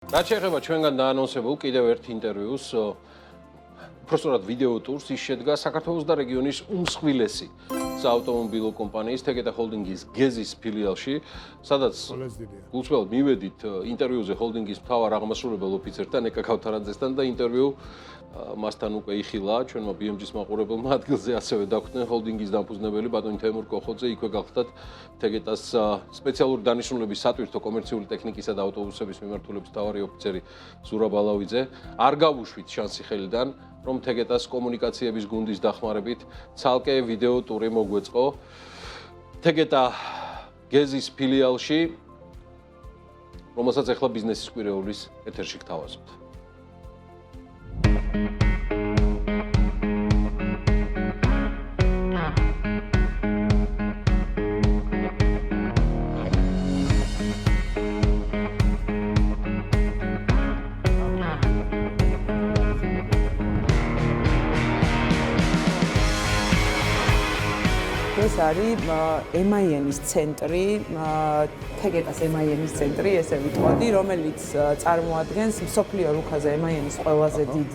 რაც შეეხება ჩვენგან დაანონსებულ კიდევ ერთ ინტერვიუს, უბრალოდ ვიდეო ტურს ის შედგა საქართველოს და რეგიონის უმსხვილესი საავტომობილო კომპანიის თეგეტა ჰოლდინგის გეზის ფილიალში, სადაც გულწრფელად მივედით ინტერვიუზე ჰოლდინგის მთავარ აღმასრულებელ ოფიცერთან ეკა ქავთარაძესთან და ინტერვიუ მასთან უკვე იხილა ჩვენმა BMG-ის მაყურებელმა ადგილზე ასევე დაგვხვდნენ ჰოლდინგის დამფუძნებელი ბატონი თემურ კოხოძე, იქვე გახდათ თეგეტას სპეციალური დანიშნულების სატვირთო კომერციული ტექნიკისა და ავტობუსების მიმართულების მთავარი ოფიცერი ზურაბ ალავიძე. არ გავუშვით შანსი ხელიდან, რომ თეგეტას კომუნიკაციების გუნდის დახმარებით ცალკე ვიდეო ტური მოგვეწყო თეგეტა გეზის ფილიალში, რომელსაც ახლა ბიზნესის კვირეულის ეთერში გთავაზობთ. ეს არის MIN-ის ცენტრი, თეგეტას MIN-ის ცენტრი, ესე ვიტყოდი, რომელიც წარმოადგენს მსოფლიო რუქაზე MIN-ის ყველაზე დიდ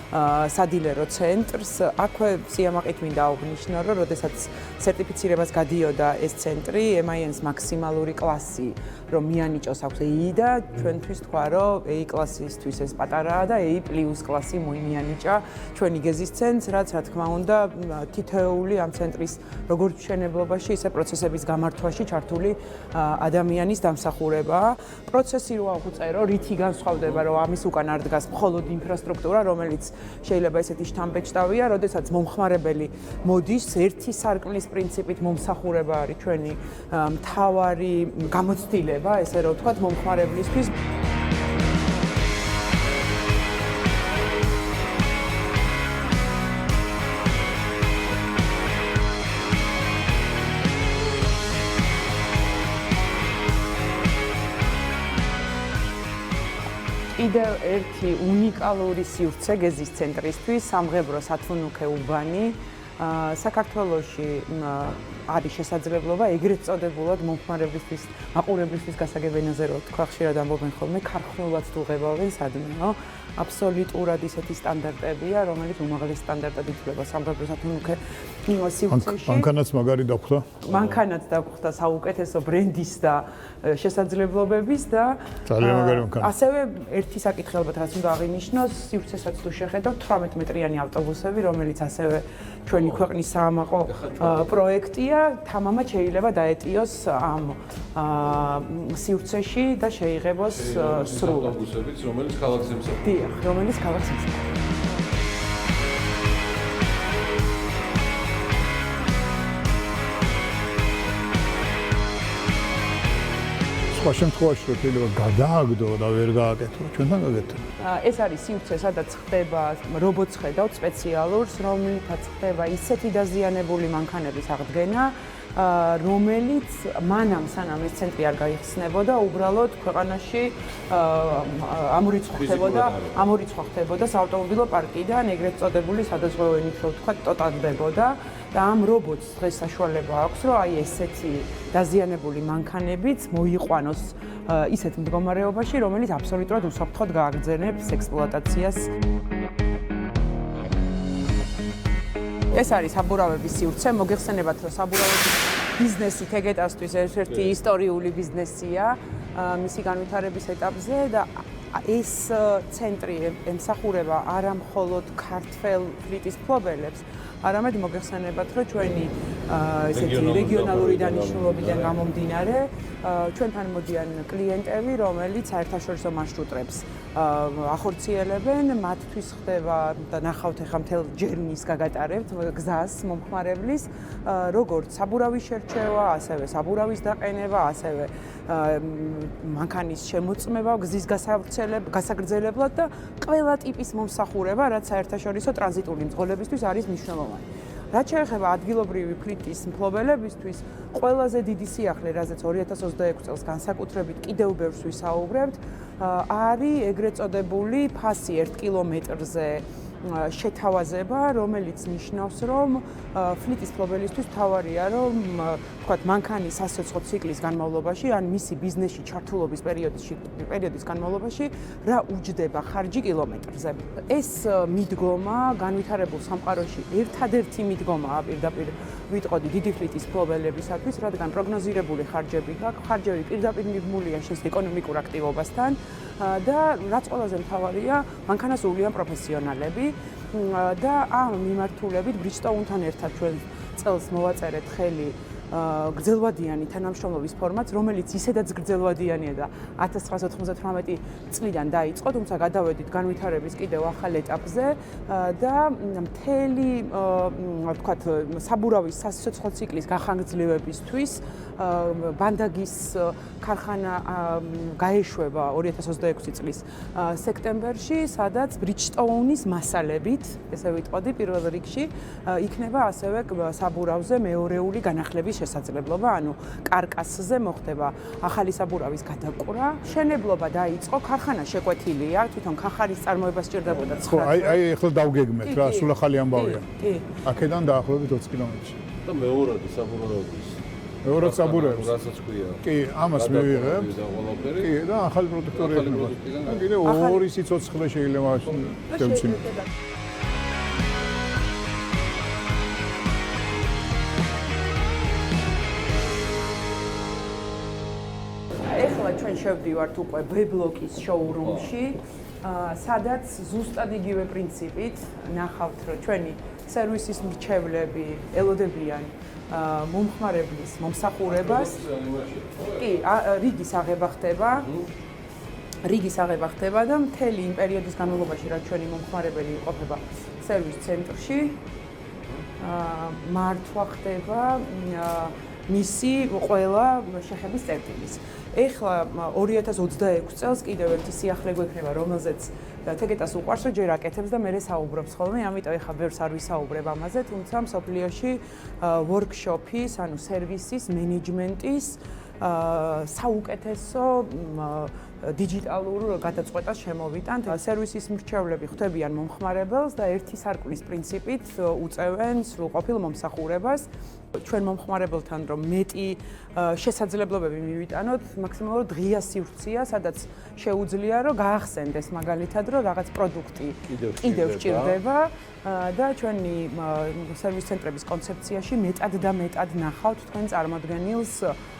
სადილერო ცენტრს. აქვე სიამაყით მინდა აღვნიშნო, რომ როდესაც სერტიფიცირებას გადიოდა ეს ცენტრი, MIN-ის მაქსიმალური კლასი, რომ მიანიჭოს აქვს A და ჩვენთვის თქვა, რომ A კლასისთვის ეს პატარაა და A+ კლასი მოიმიანიჭა ჩვენი გეზის ცენტრს, რაც რა თქმა უნდა თითოეული ამ ცენტრის როგორც მშენებლობაში, ისე პროცესების გამართვაში ჩართული ადამიანის დამსახურებაა. პროცესი რო აღუწერო, რითი განსხვავდება, რომ ამის უკან არ დგას მხოლოდ ინფრასტრუქტურა, რომელიც შეიძლება ესეთი შთამბეჭდავია, როდესაც მომხმარებელი მოდის, ერთი სარკმლის პრინციპით მომსახურება არის ჩვენი მთავარი გამოცდილება, ესე რომ ვთქვათ, მომხმარებლისთვის. კიდევ ერთი უნიკალური სივრცე გეზის ცენტრისთვის, სამღებრო სათუნუქე უბანი. საქართველოში არის შესაძლებლობა ეგრეთ წოდებულად მომხმარებლისთვის, მაყურებლისთვის გასაგებ ენაზე რო თქვა, ხშირად ამბობენ ხოლმე, ქარხნულად დუღებავენ სადმეო. აბსოლუტურად ისეთი სტანდარტებია, რომელიც უმაღლეს სტანდარტად ითვლება სამღებრო სათუნუქე სივრცეში. მანქანაც მაგარი დაგვხდა. მანქანაც დაგვხდა საუკეთესო ბრენდის და შესაძლებლობების და ძალიან მაგარი მანქანა. ასევე ერთი საკითხელბათ რაც უნდა აღინიშნოს, სივრცესაც თუ შეხედავთ 18 მეტრიანი ავტობუსები, რომელიც ასევე ჩვენი ქვეყნის საამაყო პროექტია, თამამად შეიძლება დაეტიოს ამ სივრცეში და შეიღებოს სრულად. ავტობუსებიც, რომელიც ქალაქს ემსახურება. დიახ, რომელიც ქალაქს ემსახურება. სხვა შემთხვევაში რომ შეიძლება გადააგდო და ვერ გააკეთო, ჩვენთან გაკეთო. ეს არის სივრცე, სადაც ხდება რობოტს ხედავთ სპეციალურს, რომელთაც ხდება ისეთი დაზიანებული მანქანების აღდგენა, რომელიც მანამ სანამ ეს ცენტრი არ გაიხსნებოდა, უბრალოდ ქვეყანაში ამორიცხვა ხდებოდა საავტომობილო პარკიდან, ეგრეთ წოდებული სადაზღვევო ენით რო ვთქვათ, ტოტანდებოდა და ამ რობოტს დღეს საშუალება აქვს, რომ აი ესეთი დაზიანებული მანქანებიც მოიყვანოს ისეთ მდგომარეობაში, რომელიც აბსოლუტურად უსაფრთხოდ გააგრძელებს ექსპლუატაციას. ეს არის საბურავების სივრცე, მოგეხსენებათ, რომ საბურავების ბიზნესი თეგეტასთვის ერთ-ერთი ისტორიული ბიზნესია მისი განვითარების ეტაპზე და ეს ცენტრი ემსახურება არა მხოლოდ ქართველ ფლიტის მფლობელებს, არამედ მოგეხსენებათ, რომ ჩვენი ესეთი რეგიონალური დანიშნულობიდან გამომდინარე, ჩვენთან მოდიან კლიენტები, რომელიც საერთაშორისო მარშრუტებს ახორციელებენ, მათთვის ხდება და ნახავთ ახლა მთელ ჯერნის გაგატარებთ გზას მომხმარებლის, როგორც საბურავის შერჩევა, ასევე საბურავის დაყენება, ასევე მანქანის შემოწმება, გზის გასაგრძელებლად და ყველა ტიპის მომსახურება, რაც საერთაშორისო ტრანზიტული მძღოლებისთვის არის მნიშვნელოვანი. რაც შეეხება ადგილობრივი ფლიტის მფლობელებისთვის, ყველაზე დიდი სიახლე, რაზეც 2026 წელს განსაკუთრებით კიდევ ბევრს ვისაუბრებთ, არის ეგრეთ წოდებული ფასი 1 კილომეტრზე შეთავაზება, რომელიც ნიშნავს, რომ ფლიტის მფლობელისთვის თავარია, რომ თქვათ მანქანის სასოცხო ციკლის განმავლობაში, ან მისი ბიზნესში ჩართულობის პერიოდის განმავლობაში რა უჯდება ხარჯი კილომეტრზე. ეს მიდგომა განვითარებულ სამყაროში ერთადერთი მიდგომაა პირდაპირ ვიტყოდი დიდი ფლიტის მფლობელებისათვის, რადგან პროგნოზირებული ხარჯები გაქვს, ხარჯები პირდაპირ მიბმულია შენს ეკონომიკურ აქტივობასთან და რაც ყველაზე მთავარია, მანქანას უვლიან პროფესიონალები და ამ მიმართულებით Bridgestone-თან ერთად ჩვენ წელს მოვაწერეთ ხელი გრძელვადიანი თანამშრომლობის ფორმატს, რომელიც ისედაც გრძელვადიანია და 1998 წლიდან დაიწყო, თუმცა გადავედით განვითარების კიდევ ახალ ეტაპზე და მთელი ვთქვათ საბურავის სასიცოცხლო ციკლის გახანგრძლივებისთვის ბანდაგის ქარხანა გაეშვება 2026 წლის სექტემბერში, სადაც Bridgestone-ის მასალებით, ესე ვიტყოდი, პირველ რიგში იქნება ასევე საბურავზე მეორეული განახლების შესაძლებლობა, ანუ კარკასზე მოხდება ახალი საბურავის გადაკვრა. მშენებლობა დაიწყო, ქარხანა შეკვეთილია, თვითონ ქაღარის წარმოება სჭირდებოდა 9 ხო, აი ახლა დავგეგმეთ რა, სულ ახალი ამბავია. კი. აქედან დაახლოებით 20 კილომეტრში. და მეორე საბურავების. მეორე საბურავების. რასაც ქვია. კი, ამას მივიღებ. და ყველაფერი. კი, და ახალი პროდუქტორი ექნება. და კიდე ორი სიცოცხლე შეიძლება შემცინო. ეხლა ჩვენ შევდივართ უკვე B-ბლოკის შოურუმში, სადაც ზუსტად იგივე პრინციპით ნახავთ, რომ ჩვენი სერვისის მრჩევლები ელოდებიან მომხმარებლის მომსახურებას. კი, რიგის აღება ხდება და მთელი იმ პერიოდის განმავლობაში, რაც ჩვენი მომხმარებელი იმყოფება სერვის ცენტრში, მართვა ხდება მისი ყველა შეხების წერტილის. ეხლა 2026 წელს კიდევ ერთი სიახლე გვექნება, რომელზეც თეგეტას უყვარს, რომ ჯერ აკეთებს და მერე საუბრობს ხოლმე, ამიტომ ეხლა ბევრს არ ვისაუბრებ ამაზე, თუმცა მსოფლიოში ვორქშოპის, ანუ სერვისის, მენეჯმენტის საუკეთესო დიჯიტალურ გადაწყვეტას შემოვიტანთ. სერვისის მრჩევლები ხვდებიან მომხმარებელს და ერთი სარკვლის პრინციპით უწევენ სრულყოფილ მომსახურებას. ჩვენ მომხმარებელთან რომ მეტი შესაძლებლობები მივიტანოთ, მაქსიმალურად ღია სივრცეა, სადაც შეუძლია რომ გაახსენდეს მაგალითად, რომ რაღაც პროდუქტი კიდევ სჭირდება და ჩვენი სერვის ცენტრების კონცეფციაში მეტად და მეტად ნახავთ თქვენ წარმოდგენილს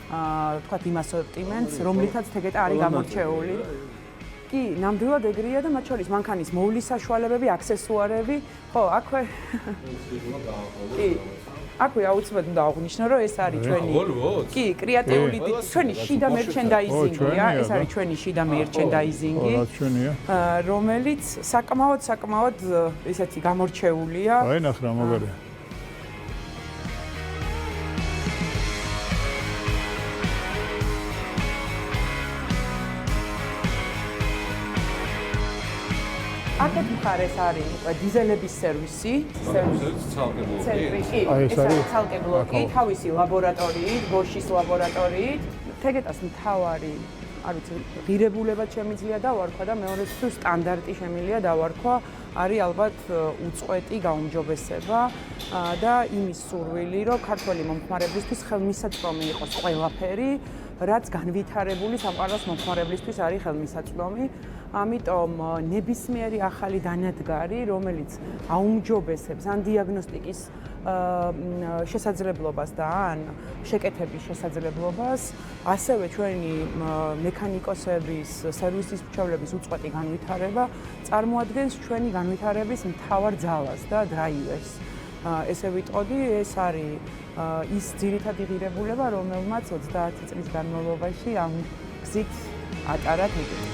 თქვათ იმ ასორტიმენტს, რომლითაც თეგეტა არის გამორჩეული. კი, ნამდვილად ეგრეა და მათ შორის მანქანის მოვლის საშუალებები, აქსესუარები, ხო, აქვე. კი. აქვე აუცილებლად უნდა აღვნიშნო, რომ ეს არის ჩვენი კი, კრეატიული ჩვენი შიდა მერჩენდაიზინგია, ეს არის ჩვენი შიდა მერჩენდაიზინგი, რომელიც საკმაოდ ესეთი გამორჩეულია. აი ნახე რა მაგარია. აქეთ მხარეს არის დიზელების სერვისი, ცენტრი, კი, ეს არის ცალკე ბლოკი, თავისი ლაბორატორიით, Bosch-ის ლაბორატორიით. თეგეტას მთავარი, არ ვიცი, ღირებულებად შემიძლია დავარქვა და მეორეც სტანდარტი შემიძლია დავარქვა, არის ალბათ უწყვეტი გაუმჯობესება და იმის სურვილი, რომ ქართველი მომხმარებლისთვის ხელმისაწვდომი იყოს ყველაფერი, რაც განვითარებული სამყაროს მომხმარებლისთვის არის ხელმისაწვდომი. ამიტომ ნებისმიერი ახალი დანადგარი, რომელიც აუმჯობესებს ან დიაგნოსტიკის შესაძლებლობას და ან შეკეთების შესაძლებლობას, ასევე ჩვენი მექანიკოსების, სერვისის მრჩევლების უწყვეტი განვითარება წარმოადგენს ჩვენი განვითარების მთავარ ძალას და დრაივერს. ესე ვიტყოდი, ეს არის ის ძირითადი ღირებულება, რომელმაც 30 წლის განმავლობაში ამ გზით ატარა თეგეტა.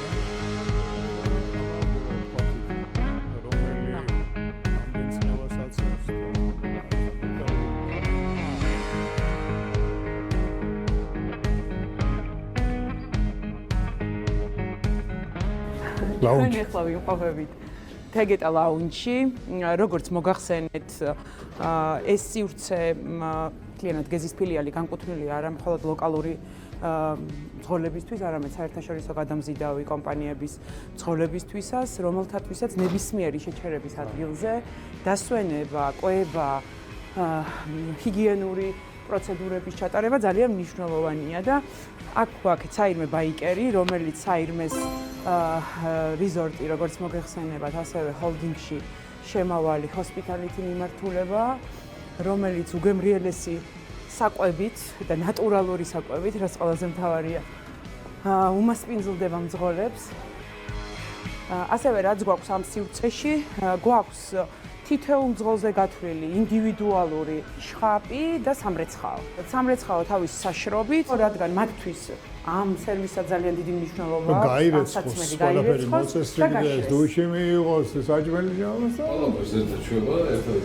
ჩვენ ახლა ვიმყოფებით თეგეტა ლაუნჯში, როგორც მოგახსენეთ, ეს სივრცე მთლიანად გეზის ფილიალი განკუთვნილია არა მხოლოდ ლოკალური მძღოლებისთვის, არამედ საერთაშორისო გადამზიდავი კომპანიების მძღოლებისთვისაც, რომელთათვისაც ნებისმიერი შეჩერების ადგილზე დასვენება, კვება, ჰიგიენური პროცედურების ჩატარება ძალიან მნიშვნელოვანია და აქ გვაქვს საირმე ბაიკერი, რომელიც საირმეს რიზორტი, როგორც მოგეხსენებათ, ასევე ჰოლდინგში შემავალი ჰოსპიტალითი მიმართულება, რომელიც უგემრიელესი საკვებით და ნატურალური საკვებით, რაც ყველაზე მთავარია, უმასპინძლდება მძღოლებს. ასევე რაც გვაქვს ამ სივრცეში, გვაქვს თითოეულ მძღოლზე გათვლილი ინდივიდუალური შხაპი და სამრეცხაო. სამრეცხაო თავის საშრობით, რადგან მათთვის ამ სერვისად ძალიან დიდი მნიშვნელობა აქვს. გაირეცხოს, ყველაფერი მოწესრიგდეს, დუში მიიღოს, საჭმელი ჩამოსწავლოს. ყველაფერს ერთად შვება, ერთად.